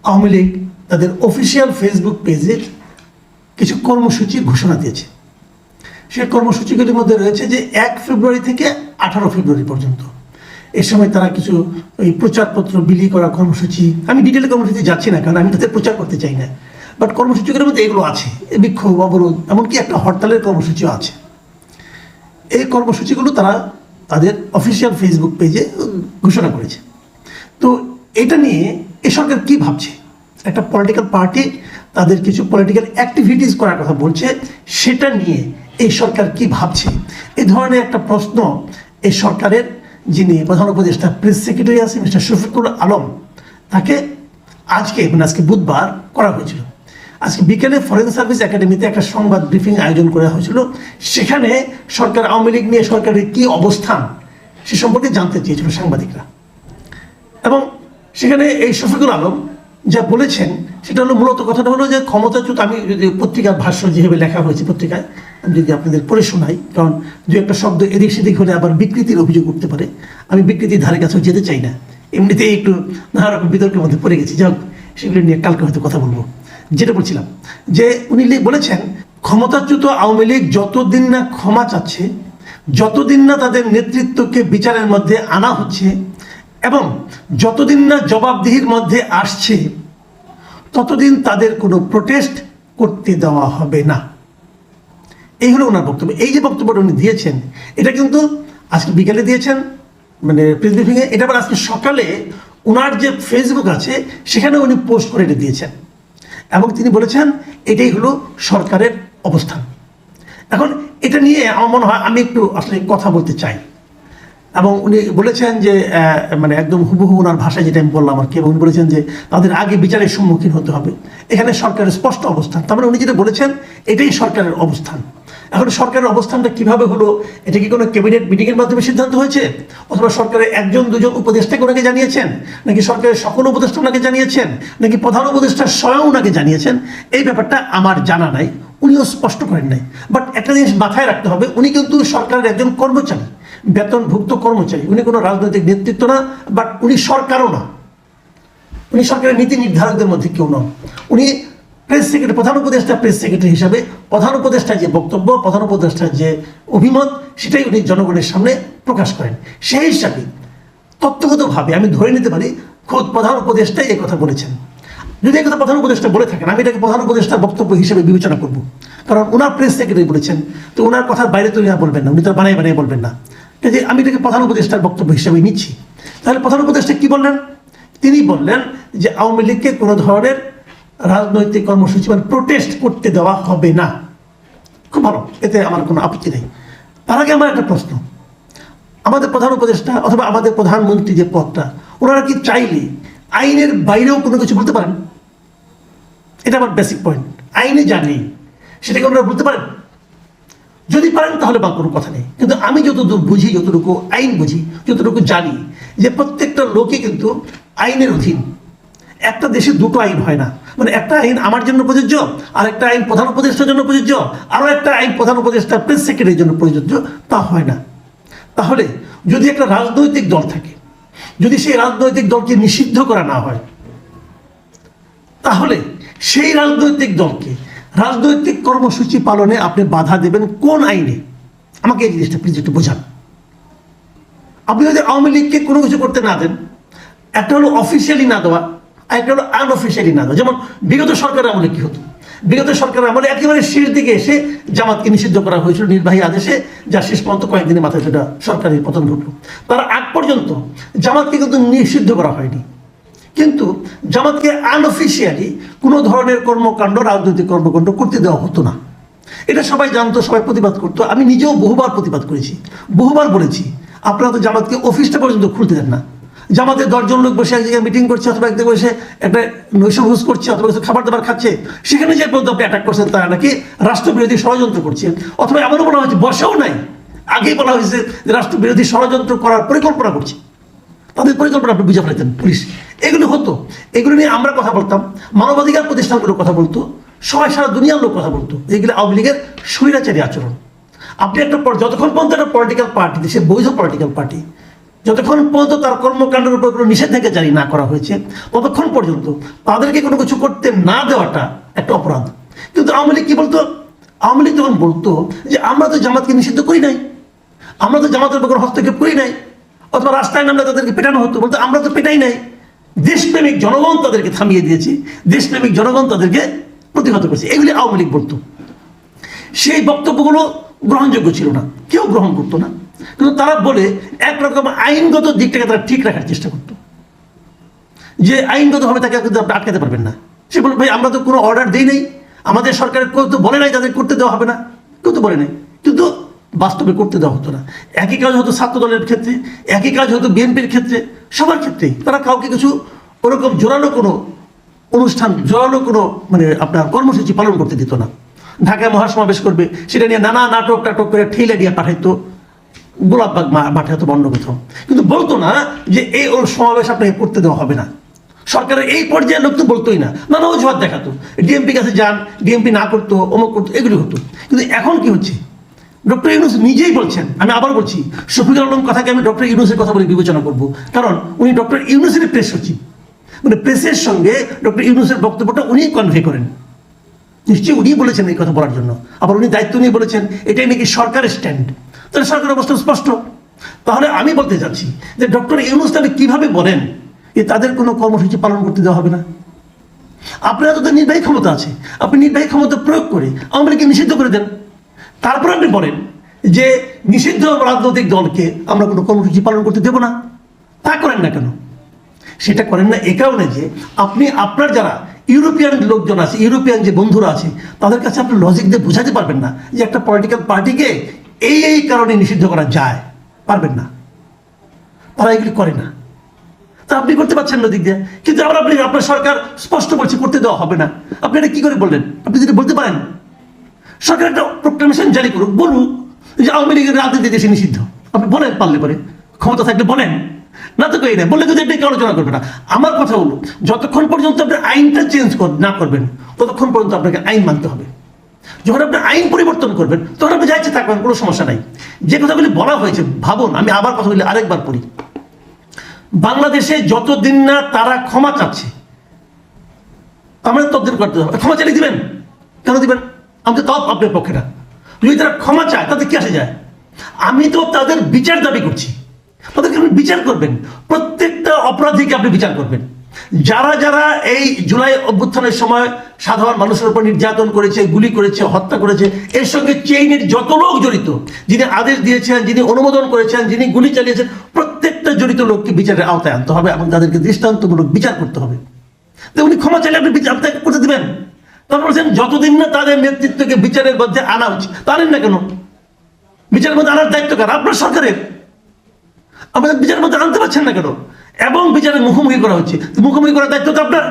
আওয়ামী লীগ তাদের official Facebook পেজে কিছু কর্মসূচি ঘোষণা দিয়েছে। সেই কর্মসূচিগুলির মধ্যে রয়েছে যে 1 ফেব্রুয়ারি থেকে 18 ফেব্রুয়ারি পর্যন্ত এই সময় তারা কিছু ওই প্রচারপত্র বিলি করা কর্মসূচি, আমি ডিটেলে কর্মসূচি যাচ্ছি না কারণ আমি তাদের প্রচার করতে চাই না, বাট কর্মসূচিগুলোর মধ্যে এগুলো আছে, বিক্ষোভ, অবরোধ, এমনকি একটা হরতালের কর্মসূচিও আছে। এই কর্মসূচিগুলো তারা তাদের অফিসিয়াল ফেসবুক পেজে ঘোষণা করেছে। তো এটা নিয়ে এই সরকার কী ভাবছে? একটা পলিটিক্যাল পার্টি তাদের কিছু পলিটিক্যাল অ্যাক্টিভিটিস করার কথা বলছে, সেটা নিয়ে এই সরকার কি ভাবছে? এই ধরনের একটা প্রশ্ন এই সরকারের যিনি প্রধান উপদেষ্টা প্রেস সেক্রেটারি আছে মিস্টার শফিকুল আলম, তাকে আজকে বুধবার করা হয়েছিল। আজকে বিকেলে ফরেন সার্ভিস একাডেমিতে একটা সংবাদ ব্রিফিং আয়োজন করা হয়েছিল। সেখানে সরকার আওয়ামী লীগ নিয়ে সরকারের কী অবস্থান সে সম্পর্কে জানতে চেয়েছিল সাংবাদিকরা। এবং সেখানে এই শফিকুল আলম যা বলেছেন সেটা হলো, মূলত কথাটা হলো যে ক্ষমতাচ্যুত, আমি যদি পত্রিকার ভাষ্য যেভাবে লেখা হয়েছে পত্রিকায় আমি যদি আপনাদের পড়ে শোনাই, কারণ দু একটা শব্দ এদিক সেদিক হলে আবার বিকৃতির অভিযোগ উঠতে পারে, আমি বিকৃতির ধারে কাছেও যেতে চাই না, এমনিতেই একটু নানা রকম বিতর্কের মধ্যে পড়ে গেছি, যাক সেগুলো নিয়ে কালকে হয়তো কথা বলবো। যেটা বলছিলাম যে উনি বলেছেন, ক্ষমতাচ্যুত আওয়ামী লীগ যতদিন না ক্ষমা চাচ্ছে, যতদিন না তাদের নেতৃত্বকে বিচারের মধ্যে আনা হচ্ছে এবং যতদিন না জবাবদিহির মধ্যে আসছে, ততদিন তাদের কোনো প্রোটেস্ট করতে দেওয়া হবে না। এই হলো ওনার বক্তব্য। এই যে বক্তব্যটা উনি দিয়েছেন, এটা কিন্তু আজকে বিকেলে দিয়েছেন প্রেস ব্রিফিংয়ে, এটা আবার আজকে সকালে ওনার যে ফেসবুক আছে সেখানে উনি পোস্ট করে এটা দিয়েছেন এবং তিনি বলেছেন এটাই হলো সরকারের অবস্থান। এখন এটা নিয়ে আমার মনে হয় আমি একটু আসলে কথা বলতে চাই। এবং উনি বলেছেন যে একদম হুবহু ওনার ভাষায় যেটা আমি বললাম আর কি, এবং উনি বলেছেন যে তাদের আগে বিচারের সম্মুখীন হতে হবে। এখানে সরকারের স্পষ্ট অবস্থান, তার মানে উনি যেটা বলেছেন এটাই সরকারের অবস্থান। এখন সরকারের অবস্থানটা কিভাবে হলো? এটা কি কোনো ক্যাবিনেট মিটিংয়ের মাধ্যমে সিদ্ধান্ত হয়েছে, অথবা সরকারের 1-2 উপদেষ্টাকে ওনাকে জানিয়েছেন, নাকি সরকারের সকল উপদেষ্টা ওনাকে জানিয়েছেন, নাকি প্রধান উপদেষ্টা স্বয়ং ওনাকে জানিয়েছেন? এই ব্যাপারটা আমার জানা নাই, উনিও স্পষ্ট করেন নাই। বাট একটা জিনিস মাথায় রাখতে হবে, উনি কিন্তু সরকারের একজন কর্মচারী, বেতনভুক্ত কর্মচারী, উনি কোনো রাজনৈতিক নেতৃত্ব না, বাট উনি সরকারও না, উনি সরকারের নীতি নির্ধারকদের মধ্যে কেউ নন। উনি প্রেস সেক্রেটারি, প্রধান উপদেষ্টা প্রেস সেক্রেটারি হিসাবে প্রধান উপদেষ্টার যে বক্তব্য, প্রধান উপদেষ্টার যে অভিমত, সেটাই উনি জনগণের সামনে প্রকাশ করেন। সেই হিসাবে তথ্যগতভাবে আমি ধরে নিতে পারি খোদ প্রধান উপদেষ্টাই এই কথা বলেছেন। যদি এই কথা প্রধান উপদেষ্টা বলে থাকেন, আমি এটাকে প্রধান উপদেষ্টার বক্তব্য হিসেবে বিবেচনা করব, কারণ ওনার প্রেস সেক্রেটারি বলেছেন, তো ওনার কথার বাইরে তো উনি বলবেন না, উনি তো বানিয়ে বানিয়ে বলবেন না। যে আমি এটাকে প্রধান উপদেষ্টার বক্তব্য হিসেবে নিচ্ছি। তাহলে প্রধান উপদেষ্টা কি বললেন? তিনি বললেন যে আওয়ামী লীগকে কোনো ধরনের রাজনৈতিক কর্মসূচি প্রোটেস্ট করতে দেওয়া হবে না। খুব ভালো, এতে আমার কোনো আপত্তি নেই। তার আগে আমার একটা প্রশ্ন, আমাদের প্রধান উপদেষ্টা অথবা আমাদের প্রধানমন্ত্রী যে পদটা, ওনারা কি চাইলে আইনের বাইরেও কোনো কিছু বলতে পারেন? এটা আমার বেসিক পয়েন্ট। আইনে যা নেই সেটাকে ওনারা বলতে পারেন? যদি পারেন তাহলে বা কোনো কথা নেই, কিন্তু আমি যতদূর বুঝি, যতটুকু আইন বুঝি, যতটুকু জানি, যে প্রত্যেকটা লোকই কিন্তু আইনের অধীন। একটা দেশে দুটো আইন হয় না, একটা আইন আমার জন্য প্রযোজ্য, আর একটা আইন প্রধান উপদেষ্টার জন্য প্রযোজ্য, আরও একটা আইন প্রধান উপদেষ্টা প্রেস সেক্রেটারির জন্য প্রযোজ্য, তা হয় না। তাহলে যদি একটা রাজনৈতিক দল থাকে, যদি সেই রাজনৈতিক দলকে নিষিদ্ধ করা না হয়, তাহলে সেই রাজনৈতিক দলকে রাজনৈতিক কর্মসূচি পালনে আপনি বাধা দেবেন কোন আইনে? আমাকে এই জিনিসটা প্লিজ একটু বোঝান। আপনি যদি আওয়ামী লীগকে কোনো কিছু করতে না দেন, একটা হলো অফিসিয়ালি না দেওয়া, আর একটা হলো আনঅফিসিয়ালি না দেওয়া। যেমন বিগত সরকারের আমলে কি হতো? বিগত সরকারের আমলে একেবারে শেষ দিকে এসে জামাতকে নিষিদ্ধ করা হয়েছিল নির্বাহী আদেশে, যা শেষ পর্যন্ত কয়েকদিনের মাথায় সেটা সরকারের পতন ঘটল। তার আগ পর্যন্ত জামাতকে কিন্তু নিষিদ্ধ করা হয়নি, কিন্তু জামাতকে আনঅফিসিয়ালি কোনো ধরনের কর্মকাণ্ড, রাজনৈতিক কর্মকাণ্ড করতে দেওয়া হতো না। এটা সবাই জানতো, সবাই প্রতিবাদ করতো। আমি নিজেও বহুবার প্রতিবাদ করেছি, বহুবার বলেছি আপনারা তো জামাতকে অফিসটা পর্যন্ত খুলতে দেন না। জামাতের 10 জন লোক বসে এক জায়গায় মিটিং করছে, অথবা এক জায়গায় বসে একটা নৈশভোজ করছে, অথবা কিছু খাবার দাবার খাচ্ছে, সেখানে যে পর্যন্ত আপনি অ্যাটাক করছেন তারা নাকি রাষ্ট্রবিরোধী ষড়যন্ত্র করছে। অথবা এমনও বলা হয়েছে, বসেও নাই, আগেই বলা হয়েছে যে রাষ্ট্রবিরোধী ষড়যন্ত্র করার পরিকল্পনা করছে। তাদের পরিকল্পনা আপনি বুঝে ফেলেছেন পুলিশ। এগুলো হতো, এগুলো নিয়ে আমরা কথা বলতাম, মানবাধিকার প্রতিষ্ঠানগুলো কথা বলতো, সবাই সারা দুনিয়ার লোক কথা বলতো। এগুলো আওয়ামী লীগের স্বৈরাচারী আচরণ। আপনি একটা যতক্ষণ পর্যন্ত একটা পলিটিক্যাল পার্টি, দেশের বৈধ পলিটিক্যাল পার্টি, যতক্ষণ পর্যন্ত তার কর্মকাণ্ডের উপর কোনো নিষেধাজ্ঞা জারি না করা হয়েছে ততক্ষণ পর্যন্ত তাদেরকে কোনো কিছু করতে না দেওয়াটা একটা অপরাধ। কিন্তু আওয়ামী লীগ কি বলতো? আওয়ামী লীগ তখন বলতো যে আমরা তো জামাতকে নিষিদ্ধ করি নাই, আমরা তো জামাতের উপর হস্তক্ষেপ করি নাই, অথবা রাস্তায় নামলে তাদেরকে পেটানো হতো, বলতো আমরা তো পেটাই নাই, দেশপ্রেমিক জনগণ তাদেরকে থামিয়ে দিয়েছি, দেশপ্রেমিক জনগণ তাদেরকে প্রতিহত করেছে, এগুলি আওয়ামী লীগ বলতো। সেই বক্তব্যগুলো গ্রহণযোগ্য ছিল না, কেউ গ্রহণ করতো না, কিন্তু তারা বলে একরকম আইনগত দিকটাকে তারা ঠিক রাখার চেষ্টা করতো, যে আইনগতভাবে তাকে কিন্তু আপনি আটকাতে পারবেন না। সে বলে ভাই আমরা তো কোনো অর্ডার দিই নাই, আমাদের সরকারের কেউ তো বলে নাই তাদের করতে দেওয়া হবে না, কেউ তো বলে নাই, কিন্তু বাস্তবে করতে দেওয়া হতো না। একই কাজ হতো ছাত্র দলের ক্ষেত্রে, একই কাজ হতো বিএনপির ক্ষেত্রে, সবার ক্ষেত্রেই তারা কাউকে কিছু ওরকম জোরালো কোনো অনুষ্ঠান, জোরালো কোনো মানে আপনার কর্মসূচি পালন করতে দিত না। ঢাকায় মহাসমাবেশ করবে, সেটা নিয়ে নানা নাটক টাটক করে ঠেলে দিয়ে পাঠাইতো গোলাপবাগ মাঠে, হতো অন্য কোথাও, কিন্তু বলতো না যে এই ওর সমাবেশ আপনাকে করতে দেওয়া হবে না। সরকারের এই পর্যায়ের লোক তো বলতোই না, নানা অজুহাত দেখাতো, ডিএমপি কাছে যান, ডিএমপি না করতো, অমুক করতো, এগুলি হতো। কিন্তু এখন কি হচ্ছে, ডক্টর ইউনূস নিজেই বলছেন, আমি আবার বলছি, শফিকুল আলম কথাকে আমি ডক্টর ইউনূসের কথা বলে বিবেচনা করব, কারণ উনি ডক্টর ইউনূসের প্রেস সচিব, মানে প্রেসের সঙ্গে ডক্টর ইউনূসের বক্তব্যটা উনি কনভে করেন, নিশ্চয়ই উনি বলেছেন এই কথা বলার জন্য, আবার উনি দায়িত্ব নিয়ে বলেছেন এটাই নাকি সরকারের স্ট্যান্ড, তাহলে সরকারের অবস্থা স্পষ্ট। তাহলে আমি বলতে চাচ্ছি যে ডক্টর ইউনূস তাহলে কিভাবে বলেন যে তাদের কোনো কর্মসূচি পালন করতে দেওয়া হবে না? আপনার তো নির্বাহী ক্ষমতা আছে, আপনি নির্বাহী ক্ষমতা প্রয়োগ করে আওয়ামী লীগকে নিষিদ্ধ করে দেন, তারপর আপনি বলেন যে নিষিদ্ধ রাজনৈতিক দলকে আমরা কোনো কর্মসূচি পালন করতে দেব না। তা করেন না কেন? সেটা করেন না এ কারণে যে আপনি আপনার যারা ইউরোপিয়ান লোকজন আছে, ইউরোপিয়ান যে বন্ধুরা আছে, তাদের কাছে আপনি লজিক দিয়ে বোঝাতে পারবেন না যে একটা পলিটিক্যাল পার্টিকে এই কারণে নিষিদ্ধ করা যায়, পারবেন না, তারা এগুলি করে না। তা আপনি করতে পারছেন না দিক দিয়ে, কিন্তু আবার আপনি আপনার সরকার স্পষ্ট বলছে করতে দেওয়া হবে না। আপনি এটা কি করে বললেন? আপনি যদি বলতে পারেন সরকার একটা প্রোক্লামেশন জারি করুক, বলুন যে আওয়ামী লীগের রাজনীতি দেশে নিষিদ্ধ, আপনি বলেন, পারলে পরে ক্ষমতা থাকলে বলেন, না তো কই না, বললে কিন্তু এটাকে আলোচনা করবে না। আমার কথা হলো যতক্ষণ পর্যন্ত আপনি আইনটা চেঞ্জ না করবেন ততক্ষণ পর্যন্ত আপনাকে আইন মানতে হবে। যখন আপনি আইন পরিবর্তন করবেন তখন আপনি যাইতে থাকবেন, কোনো সমস্যা নাই। যে কথাগুলি বলা হয়েছে ভাবুন, আমি আবার কথাগুলি আরেকবার পড়ি। বাংলাদেশে যতদিন না তারা ক্ষমা চাচ্ছে, আমরা ততদিন করতে হবে। ক্ষমা চালিয়ে দিবেন, কেন দিবেন? আমি তো তাও আপনার পক্ষে না। যদি তারা ক্ষমা চায় তাদের কি আসে যায়? আমি তো তাদের বিচার দাবি করছি, তাদেরকে আপনি বিচার করবেন, প্রত্যেকটা অপরাধীকে আপনি বিচার করবেন। যারা যারা এই জুলাই অভ্যুত্থানের সময় সাধারণ মানুষের উপর নির্যাতন করেছে, গুলি করেছে, হত্যা করেছে, এর সঙ্গে চেইনের যত লোক জড়িত, যিনি আদেশ দিয়েছেন, যিনি অনুমোদন করেছেন, যিনি গুলি চালিয়েছেন, প্রত্যেকটা জড়িত লোককে বিচারের আওতায় আনতে হবে এবং তাদেরকে দৃষ্টান্তমূলক বিচার করতে হবে। তো উনি ক্ষমা চাইলে আপনি বিচার করতে দেবেন? তারপর বলছেন যতদিন না তাদের নেতৃত্বকে বিচারের মধ্যে আনা হচ্ছে, তা আনেন না কেন? বিচারের মধ্যে আনার দায়িত্ব কার? আপনার সরকারের। আপনাদের বিচারের মধ্যে আনতে পারছেন না কেন? এবং বিচারের মুখোমুখি করা হচ্ছে, মুখোমুখি করার দায়িত্ব তো আপনার।